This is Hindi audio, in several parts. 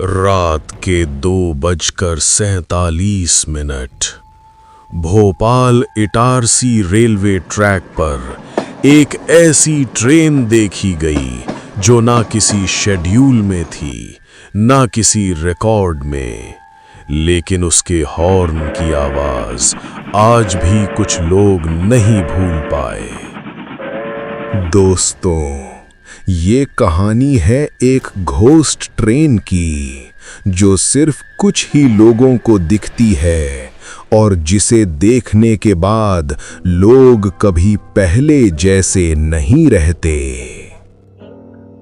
रात के 2:47 भोपाल इटारसी रेलवे ट्रैक पर एक ऐसी ट्रेन देखी गई जो ना किसी शेड्यूल में थी, ना किसी रिकॉर्ड में, लेकिन उसके हॉर्न की आवाज आज भी कुछ लोग नहीं भूल पाए। दोस्तों, ये कहानी है एक घोस्ट ट्रेन की जो सिर्फ कुछ ही लोगों को दिखती है और जिसे देखने के बाद लोग कभी पहले जैसे नहीं रहते।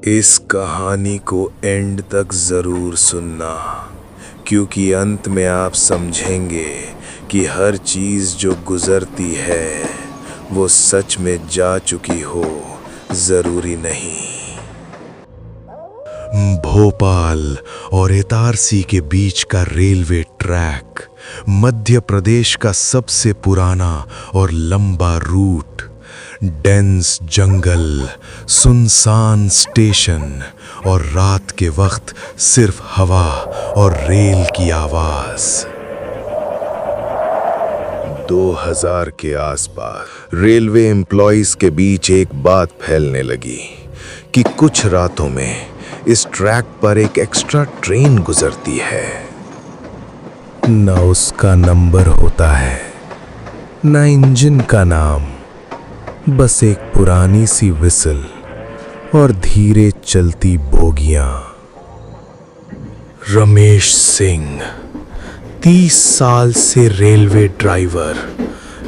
इस कहानी को एंड तक जरूर सुनना, क्योंकि अंत में आप समझेंगे कि हर चीज जो गुजरती है वो सच में जा चुकी हो जरूरी नहीं। भोपाल और इटारसी के बीच का रेलवे ट्रैक मध्य प्रदेश का सबसे पुराना और लंबा रूट। डेंस जंगल, सुनसान स्टेशन और रात के वक्त सिर्फ हवा और रेल की आवाज। 2000 के आसपास रेलवे एम्प्लॉइज के बीच एक बात फैलने लगी कि कुछ रातों में इस ट्रैक पर एक एक्स्ट्रा ट्रेन गुजरती है। न उसका नंबर होता है, न इंजन का नाम, बस एक पुरानी सी विसल और धीरे चलती बोगियां। रमेश सिंह, 30 साल से रेलवे ड्राइवर,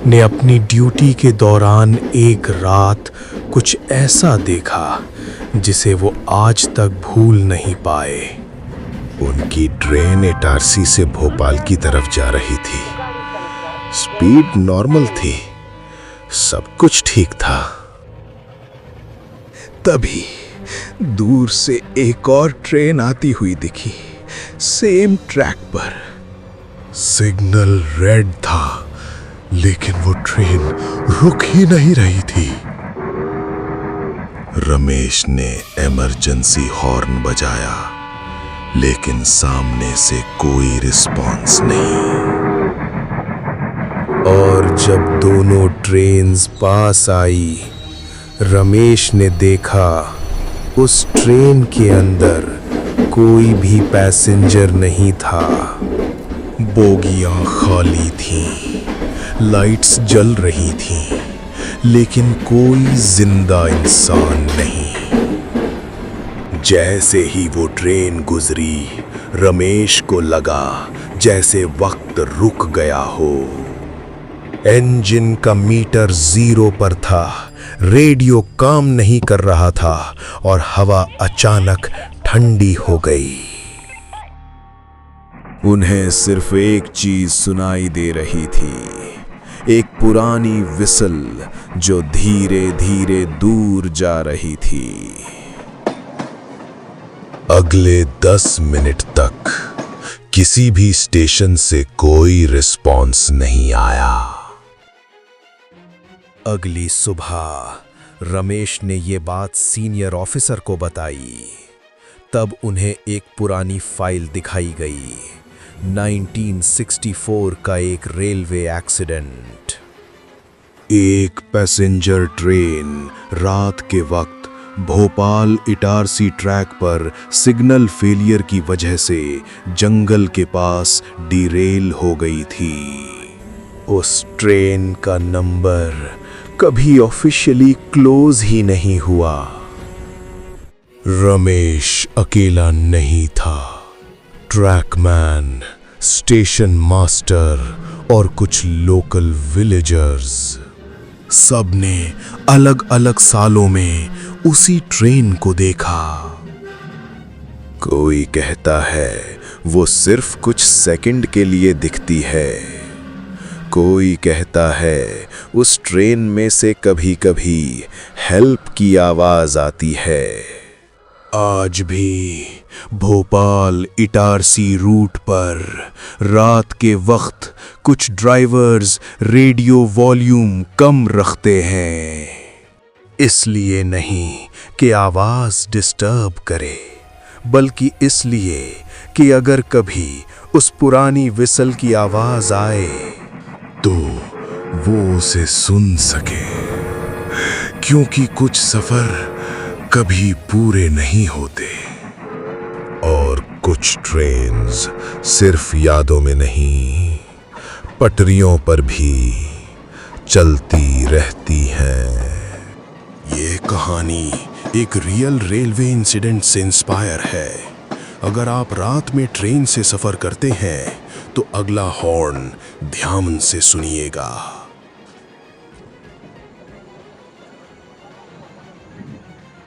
ने अपनी ड्यूटी के दौरान एक रात कुछ ऐसा देखा जिसे वो आज तक भूल नहीं पाए। उनकी ट्रेन इटारसी से भोपाल की तरफ जा रही थी। स्पीड नॉर्मल थी, सब कुछ ठीक था। तभी दूर से एक और ट्रेन आती हुई दिखी, सेम ट्रैक पर। सिग्नल रेड था, लेकिन वो ट्रेन रुक ही नहीं रही थी। रमेश ने इमरजेंसी हॉर्न बजाया, लेकिन सामने से कोई रिस्पॉन्स नहीं। और जब दोनों ट्रेन्स पास आई, रमेश ने देखा उस ट्रेन के अंदर कोई भी पैसेंजर नहीं था। बोगियां खाली थीं, लाइट्स जल रही थीं, लेकिन कोई जिंदा इंसान नहीं। जैसे ही वो ट्रेन गुजरी, रमेश को लगा जैसे वक्त रुक गया हो। इंजन का मीटर 0 पर था, रेडियो काम नहीं कर रहा था और हवा अचानक ठंडी हो गई। उन्हें सिर्फ एक चीज सुनाई दे रही थी, एक पुरानी विसल जो धीरे धीरे दूर जा रही थी। अगले 10 मिनट तक किसी भी स्टेशन से कोई रिस्पॉन्स नहीं आया। अगली सुबह रमेश ने ये बात सीनियर ऑफिसर को बताई। तब उन्हें एक पुरानी फाइल दिखाई गई, 1964 का एक रेलवे एक्सीडेंट। एक पैसेंजर ट्रेन रात के वक्त भोपाल इटारसी ट्रैक पर सिग्नल फेलियर की वजह से जंगल के पास डिरेल हो गई थी। उस ट्रेन का नंबर कभी ऑफिशियली क्लोज ही नहीं हुआ। रमेश अकेला नहीं था। ट्रैकमैन, स्टेशन मास्टर और कुछ लोकल विलेजर्स, सबने अलग अलग सालों में उसी ट्रेन को देखा। कोई कहता है वो सिर्फ कुछ सेकंड के लिए दिखती है, कोई कहता है उस ट्रेन में से कभी कभी हेल्प की आवाज आती है। आज भी भोपाल इटारसी रूट पर रात के वक्त कुछ ड्राइवर्स रेडियो वॉल्यूम कम रखते हैं, इसलिए नहीं कि आवाज डिस्टर्ब करे, बल्कि इसलिए कि अगर कभी उस पुरानी विसल की आवाज आए तो वो उसे सुन सके, क्योंकि कुछ सफर कभी पूरे नहीं होते और कुछ ट्रेन्स सिर्फ यादों में नहीं, पटरियों पर भी चलती रहती हैं। ये कहानी एक रियल रेलवे इंसिडेंट से इंस्पायर है। अगर आप रात में ट्रेन से सफर करते हैं तो अगला हॉर्न ध्यान से सुनिएगा।